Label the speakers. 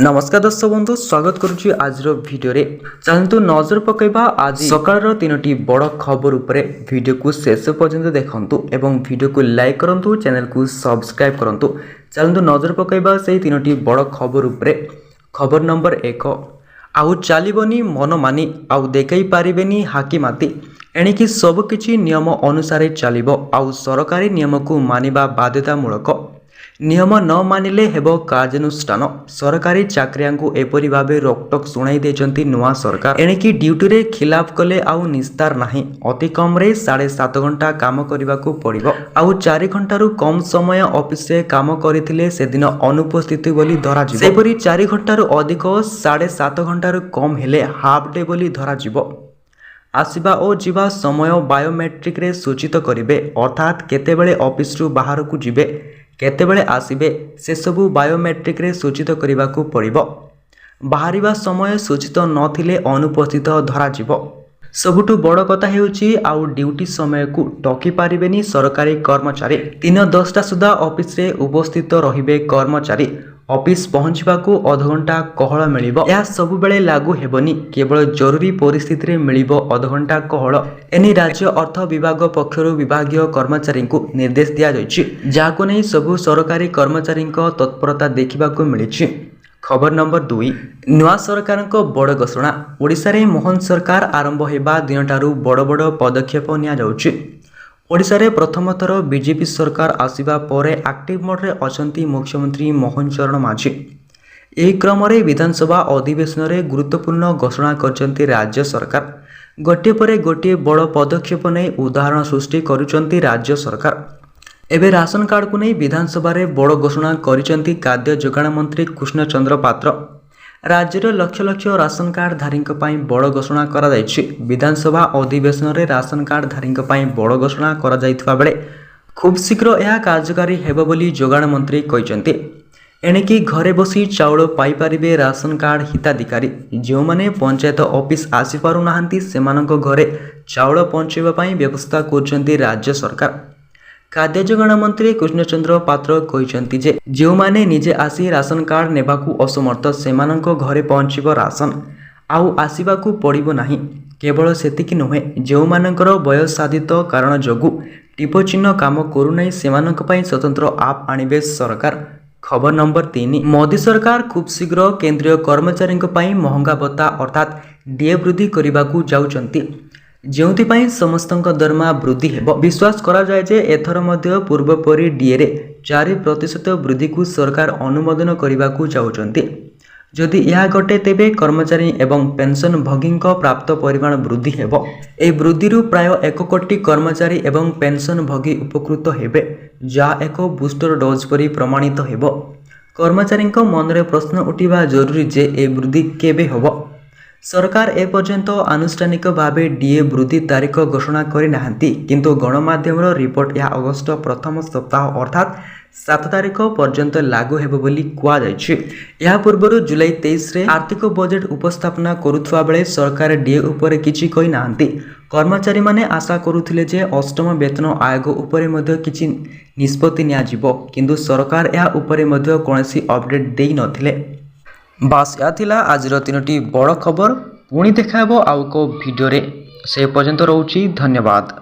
Speaker 1: नमस्कार दर्शक बंधु स्वागत करुच्ची आज वीडियो रे चलतु नजर पकईबा आज सकाळ तीनोटी बड़ खबर उपरे वीडियो को शेष पर्यंत देखंतु एवं वीडियो को लाइक करंतु चैनल को सब्सक्राइब करंतु चलतु नजर पकईबा से तीनोटी बड़ खबर उपरे खबर नंबर 1 आउ चलबनी मन मानी आउ देखई पारिबेनी हाकिमाती एणिकी सबकिछि नियम अनुसार चलिबो आउ सरकारी नियम को मानिबा बाध्यतामूलक नियम न मानिले हेबो कार्यानुष्ठान सरकारी चाकरिया को एपरी भाबे रोकटोक सुनाई देचंती नुआ सरकार एणिकी ड्यूटी रे खिलाफ कले आउ निस्तार नाही अति कम रे 7.5 घंटा काम करबा को पड़िबो आउ 4 घंटा कम समय ऑफिस रे काम करिथिले से दिन अनुपस्थित बोली धरा जिवो सेपरी 4 घंटा अधिक 7.5 घंटा कम हेले हाफ डे बोली धरा जिवो आसिबा ओ जीवा समय बायोमेट्रिक रे सूचित करिवे अर्थात केतेबेले ऑफिस रु बाहर को जिवे केतेबेले आसिबे से सबु बायोमेट्रिक रे सूचित करने को पड़िबो बाहरिबा समय सूचित नथिले अनुपस्थित धरा जिवो सबुठु बड़ कथा हेउची आउ ड्यूटी समय को टकी पारिबेनी सरकारी कर्मचारी 3:10 सुधा ऑफिस रे उपस्थित रहिबे कर्मचारी ऑफिस पहुंचवा को अध घंटा कहल मिलिबो या सब बेले लागू हेबनी केवल जरूरी परिस्थिति रे मिलिबो अध घंटा कहल एनी राज्य अर्थ विभाग पक्षरु विभागीय कर्मचारी को निर्देश दिया जायछि जाको नै सब सरकारी कर्मचारी तत्परता देखिबा को मिलिछि। खबर नंबर 2 नुआ सरकार बड़ घोषणा ओडिशा रे मोहन सरकार आरंभ हेबा दिनटारू बड़ बड़ पदक्षेप निया जाउछि। ओडिशा रे प्रथम थर बीजेपी सरकार आसिबा परे एक्टिव मोड रे अछंती मुख्यमंत्री मोहन चरण माझी एही क्रम रे विधानसभा अधिवेशन रे गुरुत्वपूर्ण घोषणा करचंती राज्य सरकार गोटे परे गोटे बड़ पदक्षेप नै उदाहरण सृष्टि करूचंती राज्य सरकार एबे राशन कार्ड को नहीं विधानसभा रे बड़ घोषणा करिचंती खाद्य जोगाण मंत्री कृष्ण चंद्र पात्र राज्यर लक्ष लक्ष राशन कार्ड धारी बड़ घोषणा करा जायछि। विधानसभा अधिवेशन रे राशन कार्ड धारी बड़ घोषणा करा जायथिबा बेले खूब शीघ्र यह कार्यकारी हेबो बोली जोगाण मंत्री कहिसंती एणिकी घरे बसी चाउल पाई पारिबे राशन कार्ड हिताधिकारी जो माने पंचायत ऑफिस आसी पारु नाहंती सेमानक घरे चाउल पहुंचेबा पई व्यवस्था करचंती राज्य सरकार। खाद्य जोगाण मंत्री कृष्णचंद्र पात्र कहिसंती जे जो माने निजे आसी राशन कार्ड नेबाकू असमर्थ सेमानक घरे पहुंचीबो राशन आउ आसीबाकू पड़िबो नाही केवल सेतिकी नुहे जो मानकर वयोसाधित कारण जोगु टिप चिन्ह काम करू नै सेमानक पई स्वतंत्र आप आनिबे सरकार। खबर नंबर 3 मोदी सरकार खूब शीघ्र केंद्रीय कर्मचारी पई महंगा भत्ता अर्थात डीए वृद्धि करबाकू जाउचंती जोंथिपाई समस्तक दरमा वृद्धि हेबो विश्वास करा जाय जे एथर मध्य पूर्व परि डीए रे 4% वृद्धि को सरकार अनुमोदन करबाकू जाउचंती जदि यह घटे तेबे कर्मचारी एवं पेंशन भोगी प्राप्त परिमाण वृद्धि हेबो ए वृद्धि रु प्राय 1 कोटी कर्मचारी एवं पेंशन भोगी उपकृत हेबे जा एक बूस्टर डोज परि प्रमाणित हेबो। कर्मचारी मन रे प्रश्न उठिबा जरूरी जे ए वृद्धि केबे होबो सरकार ए पर्यंत आनुष्ठानिक भावे डीए वृद्धि तारीख घोषणा करि नाहंती किंतु गणमाध्यम रिपोर्ट या अगस्त प्रथम सप्ताह अर्थात 7 तारीख पर्यंत लागू हेबो बोली कुआ जायछि। या पूर्व जुलाई 23 रे आर्थिक बजेट उपस्थापना करुथवा बेले सरकार डीए ऊपर किछि कहि नाहंती कर्मचारी माने आशा करुथिले जे अष्टम वेतन आयोग ऊपर मध्ये किछि निष्पत्ति निया जिवो किंतु सरकार या ऊपर मध्ये कोनोसी अपडेट देई नथिले। बास या थिला आज तीनोटी बड़ खबर पुणी देखाबो आउ को वीडियो रे से पर्यंत रहउछि धन्यवाद।